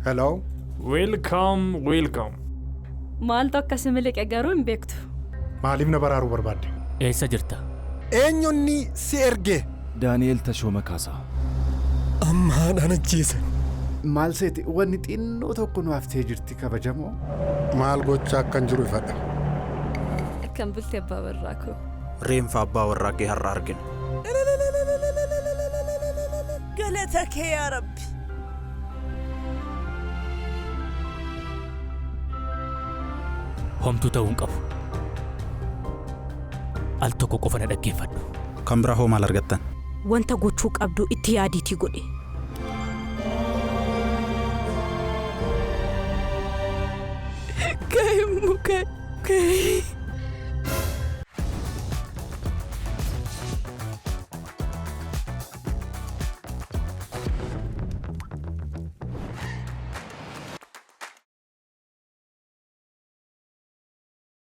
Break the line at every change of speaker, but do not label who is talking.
Hello?
Welcome.
Maal tokko similek garuu hin beektu.
Maaliif na baraaruu barbaadde?
Eessa jirta?
Eenyonni si erge?
Daani'el Tashooma Kaasaa.
Ammaadhaan ajjeese.
Maal seeti wanni xinnoo tokko nu haftee jirti kabajamoo?
Maal gochaa akkan jiru ifadha.
Kan bultee abbaa warraa koo.
Reenfa abbaa warraa kee har'a argina.
Galata kee yaa Rabbi.
Homtuu ta'uu hin qabu. Al tokko qofa na dhaggeeffadhu.
Kan biraa hoo maal argattan?
Wanta gochuu qabdu itti yaadiitii godhe.
Ka'e muka ka'e.